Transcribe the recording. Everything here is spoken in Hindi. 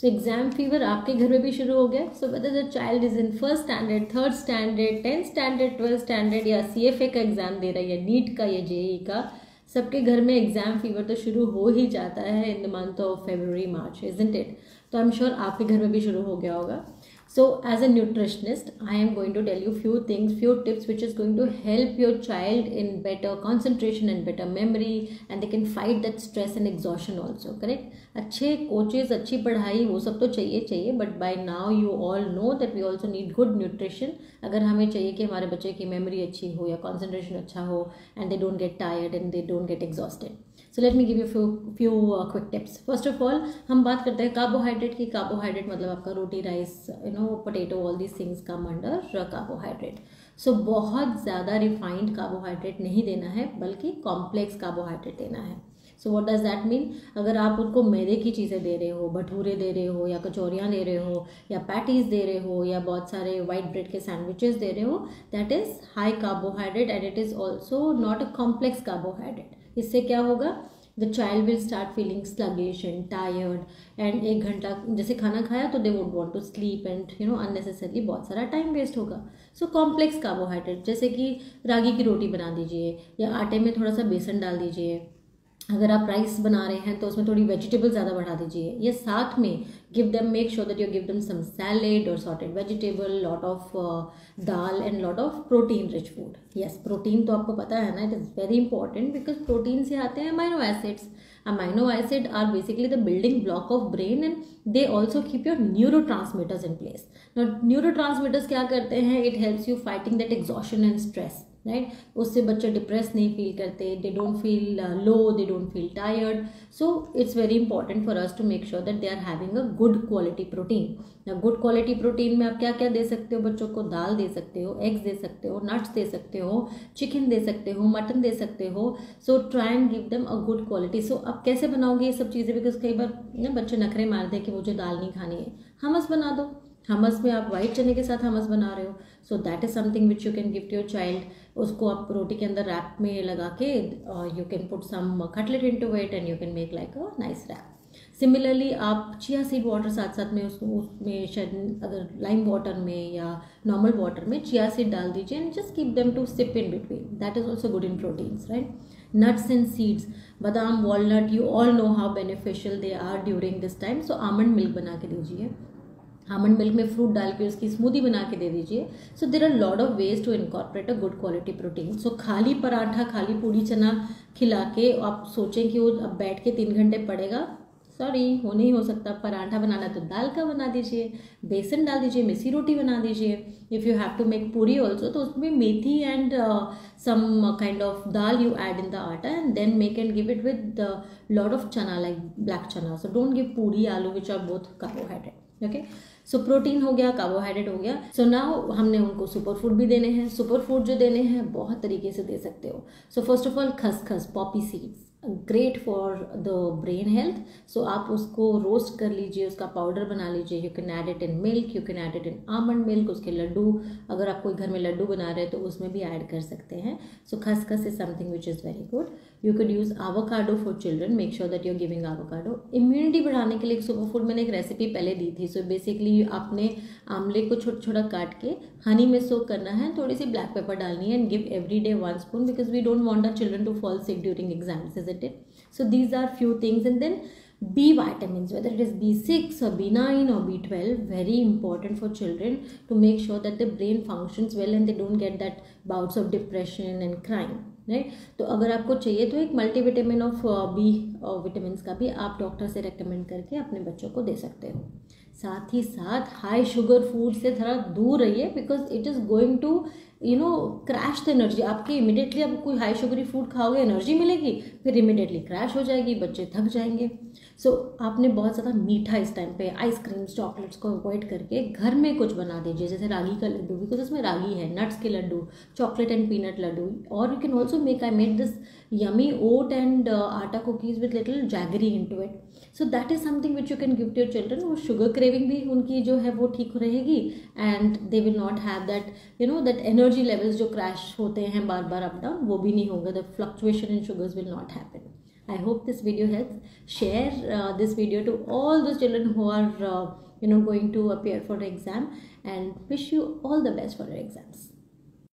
सो एग्जाम फीवर आपके घर में भी शुरू हो गया. So whether the child is in first standard, third standard, 10th standard, 12th standard, या CFA का एग्जाम दे रहा है, या नीट का, या JEE का, सबके घर में एग्जाम फीवर तो शुरू हो ही जाता है in the month of February, March, isn't it? तो आई एम श्योर आपके घर में भी शुरू हो गया होगा. So as a nutritionist, I am going to tell you few things, few tips which is going to help your child in better concentration and better memory, and they can fight that stress and exhaustion also, correct? अच्छे coaches, अच्छी पढ़ाई, वो सब तो चाहिए, but by now you all know that we also need good nutrition. अगर हमें चाहिए कि हमारे बच्चे की memory अच्छी हो या concentration अच्छा हो, and they don't get tired and they don't get exhausted. So let me give you few quick tips. First of all, हम बात करते हैं कार्बोहाइड्रेट की. कार्बोहाइड्रेट मतलब आपका रोटी, rice, potato, all these things come under carbohydrate. So बहुत ज़्यादा रिफाइंड कार्बोहाइड्रेट नहीं देना है, बल्कि कॉम्प्लेक्स कार्बोहाइड्रेट देना है. So what does that mean? अगर आप उनको मैदे की चीज़ें दे रहे हो, भटूरे दे रहे हो, या कचौरियाँ दे रहे हो, या पैटीज़ दे रहे हो, या बहुत सारे वाइट ब्रेड के सैंडविचेस दे रहे हो, that is high carbohydrate and it is also not a complex carbohydrate. इससे क्या होगा? The child will start feeling sluggish and tired, and 1 घंटा जैसे खाना खाया तो they would want to sleep, and unnecessarily बहुत सारा टाइम वेस्ट होगा. सो कॉम्प्लेक्स कार्बोहाइड्रेट जैसे कि रागी की रोटी बना दीजिए, या आटे में थोड़ा सा बेसन डाल दीजिए. अगर आप राइस बना रहे हैं तो उसमें थोड़ी वेजिटेबल ज़्यादा बढ़ा दीजिए. ये साथ में give them, make sure that you give them some salad और sorted vegetable, lot of dal and lot of protein rich food. Yes, protein तो आपको पता है ना, it is very important because protein से आते हैं amino acids. Amino acid are basically the building block of brain, and they also keep your neurotransmitters in place. Neurotransmitters क्या करते हैं? It helps you fighting that exhaustion and stress, right? उससे बच्चे डिप्रेस नहीं फील करते, they don't feel low, they don't feel tired. So it's very important for us to make sure that they are having a good quality protein. Good quality protein में आप क्या क्या दे सकते हो बच्चों को? दाल दे सकते हो, एग्स दे सकते हो, नट्स दे सकते हो, चिकन दे सकते हो, मटन दे सकते हो. So try and give them a good quality. So अब कैसे बनाओगे ये सब चीज़ें? बिकॉज कई बार ना बच्चे नखरे मारते हैं कि मुझे दाल नहीं खानी है. हमस बना दो. हमस में आप वाइट चने के साथ हमस बना रहे हो, so that is something which you can give to your child. उसको आप रोटी के अंदर रैप में लगा के you can put some cutlet into it and you can make like a nice wrap. Similarly आप चिया सीड वाटर साथ साथ में उसमें शायद अगर लाइम वाटर में या नॉर्मल वाटर में चिया सीड डाल दीजिए, and just keep them to sip in between. That is also good in proteins, right? Nuts and seeds, बादाम, walnut, you all know how beneficial they are during this time. So almond milk बना के दीजिए. आमंड मिल्क में फ्रूट डाल के उसकी स्मूदी बना के दे दीजिए. So there are lot of ways to incorporate a good quality protein. So खाली पराठा, खाली पूड़ी चना खिला के आप सोचें कि वो अब बैठ के 3 घंटे पड़ेगा, सॉरी, वो नहीं हो सकता. पराठा बनाना तो दाल का बना दीजिए, बेसन डाल दीजिए, मेसी रोटी बना दीजिए. If you have to make puri also, तो उसमें methi and some kind of dal you add in the atta, and then make and give it with lot of chana like black chana. So don't give puri, aloo which are both carbohydrate. Okay, so protein हो गया, कार्बोहाइड्रेट हो गया. सो नाउ हमने उनको सुपर फूड भी देने हैं. सुपर फूड जो देने हैं बहुत तरीके से दे सकते हो. So first of all khaskhas, poppy seeds, great for the brain health. So आप उसको रोस्ट कर लीजिए, उसका पाउडर बना लीजिए. You can add it in milk, you can add it in almond milk. उसके लड्डू, अगर आप कोई घर में लड्डू बना रहे हैं तो उसमें भी ऐड कर सकते हैं. सो खसखस is something which is very good. You can use avocado for children. Make sure that you are giving avocado. Immunity बढ़ाने के लिए एक सुपर फूड मैंने एक रेसिपी पहले दी थी. सो बेसिकली आपने आंवले को छोटा छोटा काट के हनी में सोक करना है, थोड़ी सी ब्लैक पेपर डालनी है, and give every day 1 spoon because we don't want our children to fall sick during exams, isn't it? So these are few things. And then B vitamins, whether it is B6 or B9 or B12, very important for children to make sure that the brain functions well and they don't get that bouts of depression and crying, right? तो अगर आपको चाहिए तो एक मल्टीविटामिन ऑफ B विटामिन का भी आप डॉक्टर से रेकमेंड करके अपने बच्चों को दे सकते हो. साथ ही साथ हाई शुगर फूड से थोड़ा दूर रहिए because it is going to crash the energy. आपकी इमिडिएटली आप कोई हाई शुगरी फूड खाओगे, एनर्जी मिलेगी, फिर इमिडिएटली क्रैश हो जाएगी, बच्चे थक जाएंगे. सो आपने बहुत ज़्यादा मीठा इस टाइम पे, आइसक्रीम्स, चॉकलेट्स को अवॉइड करके घर में कुछ बना दीजिए, जैसे रागी का लड्डू, बिकॉज उसमें रागी है, नट्स के laddu, chocolate and peanut laddu. और you can also make, I made this yummy oat and atta cookies with little jaggery into it. So that is something which you can give to your children. वो शुगर क्रेविंग भी उनकी जो है वो ठीक रहेगी, and they will not have that that energy levels जो क्रैश होते हैं बार बार अप डाउन, वो भी नहीं होगा. The fluctuation in sugars will not happen. I hope this video helps. Share this video to all those children who are going to appear for the exam, and wish you all the best for your exams.